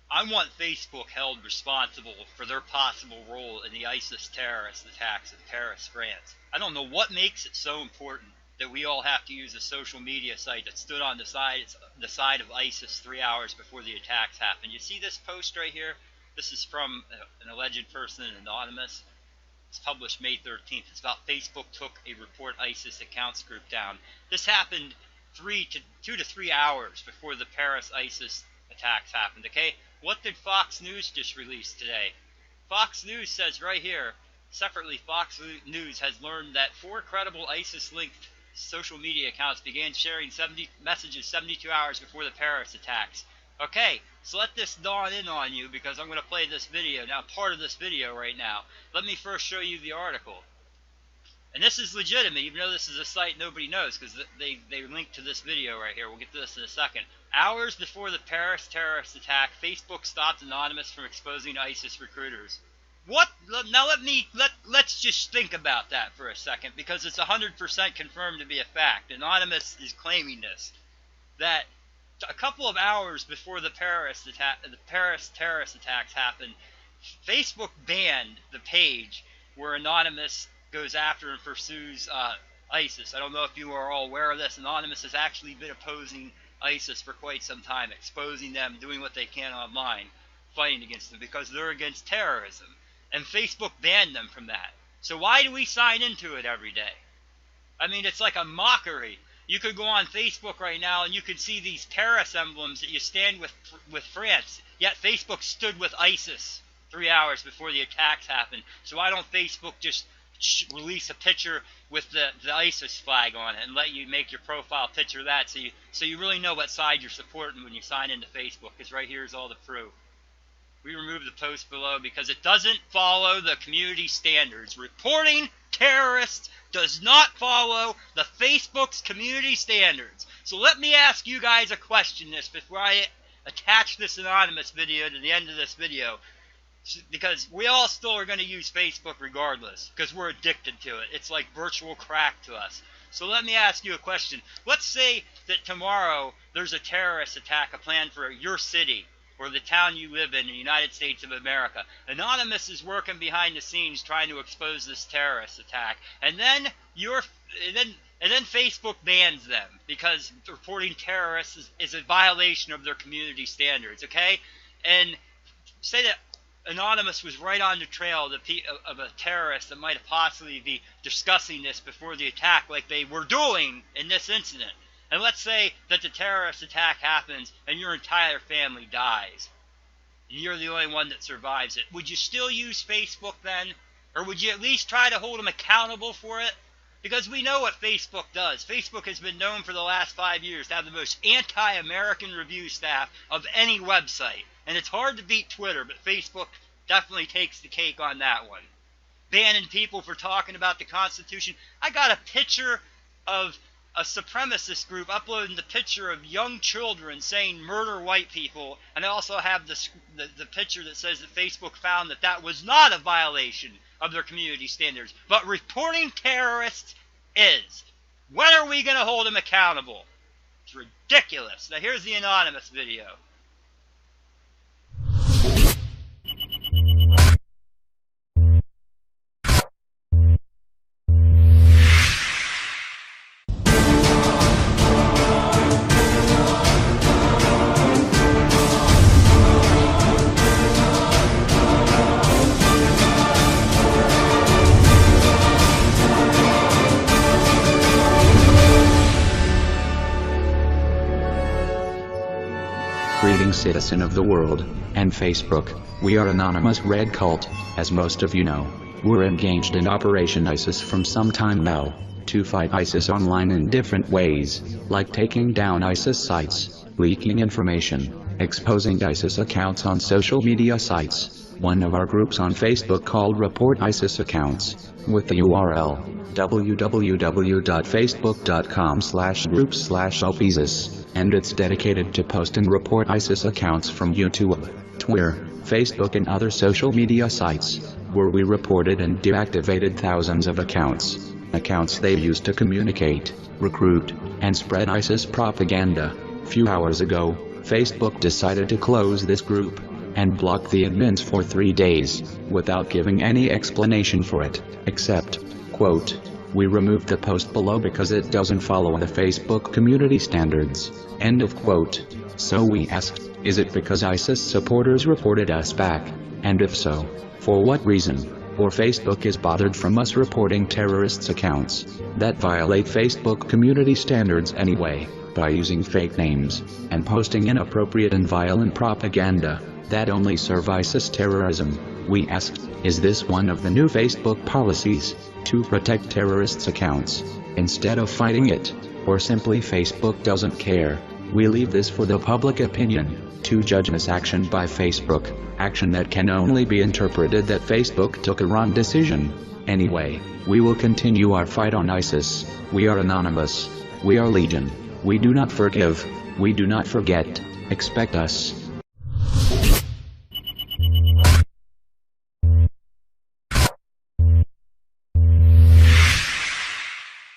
I want Facebook held responsible for their possible role in the ISIS terrorist attacks in Paris, France. I don't know what makes it so important that we all have to use a social media site that stood on the side of ISIS 3 hours before the attacks happened. You see this post right here? This is from an alleged person, anonymous. It's published May 13th. It's about Facebook took a Report ISIS accounts group down. This happened 2 to 3 hours before the Paris ISIS attacks happened, okay? What did Fox News just release today? Fox News says right here, separately, Fox News has learned that 4 credible ISIS-linked social media accounts began sharing messages 72 hours before the Paris attacks. Okay, so let this dawn in on you because I'm going to play this video now, part of this video right now. Let me first show you the article. And this is legitimate, even though this is a site nobody knows, because they link to this video right here. We'll get to this in a second. Hours before the Paris terrorist attack, Facebook stopped Anonymous from exposing ISIS recruiters. What? Now let's just think about that for a second, because it's 100% confirmed to be a fact. Anonymous is claiming this, that a couple of hours before the Paris terrorist attacks happened, Facebook banned the page where Anonymous goes after and pursues ISIS. I don't know if you are all aware of this. Anonymous has actually been opposing ISIS for quite some time, exposing them, doing what they can online, fighting against them because they're against terrorism. And Facebook banned them from that. So why do we sign into it every day? I mean, it's like a mockery. You could go on Facebook right now and you could see these terrorist emblems that you stand with France, yet Facebook stood with ISIS 3 hours before the attacks happened. So why don't Facebook just release a picture with the ISIS flag on it and let you make your profile picture that so you really know what side you're supporting when you sign into Facebook, because right here is all the proof. We removed the post below because it doesn't follow the community standards. Reporting terrorists does not follow the Facebook's community standards. So let me ask you guys a question before I attach this anonymous video to the end of this video, because we all still are going to use Facebook regardless because we're addicted to it. It's like virtual crack to us. So let me ask you a question. Let's say that tomorrow there's a terrorist attack, a plan for your city or the town you live in the United States of America. Anonymous is working behind the scenes trying to expose this terrorist attack, and then Facebook bans them because reporting terrorists is a violation of their community standards, okay? And say that Anonymous was right on the trail of a terrorist that might have possibly be discussing this before the attack, like they were doing in this incident. And let's say that the terrorist attack happens and your entire family dies. And you're the only one that survives it. Would you still use Facebook then? Or would you at least try to hold them accountable for it? Because we know what Facebook does. Facebook has been known for the last 5 years to have the most anti-American review staff of any website. And it's hard to beat Twitter, but Facebook definitely takes the cake on that one. Banning people for talking about the Constitution. I got a picture of a supremacist group uploading the picture of young children saying murder white people, and I also have the picture that says that Facebook found that that was not a violation of their community standards, but reporting terrorists is. When are we going to hold them accountable? It's ridiculous. Now here's the anonymous video. Greetings, citizen of the world, and Facebook. We are Anonymous Red Cult. As most of you know, we're engaged in Operation ISIS from some time now, to fight ISIS online in different ways, like taking down ISIS sites, leaking information, exposing ISIS accounts on social media sites. One of our groups on Facebook called Report ISIS Accounts, with the URL www.facebook.com/groups/opisis, and it's dedicated to post and report ISIS accounts from YouTube, Twitter, Facebook and other social media sites, where we reported and deactivated thousands of accounts they used to communicate, recruit, and spread ISIS propaganda. Few hours ago, Facebook decided to close this group, and blocked the admins for 3 days, without giving any explanation for it, except, quote, "We removed the post below because it doesn't follow the Facebook community standards," end of quote. So we asked, is it because ISIS supporters reported us back? And if so, for what reason? Or Facebook is bothered from us reporting terrorists' accounts that violate Facebook community standards anyway, by using fake names and posting inappropriate and violent propaganda that only serve ISIS terrorism? We asked, is this one of the new Facebook policies to protect terrorists' accounts instead of fighting it? Or simply Facebook doesn't care? We leave this for the public opinion to judge this action by Facebook, action that can only be interpreted that Facebook took a wrong decision. Anyway, we will continue our fight on ISIS. We are anonymous. We are legion. We do not forgive. We do not forget. Expect us.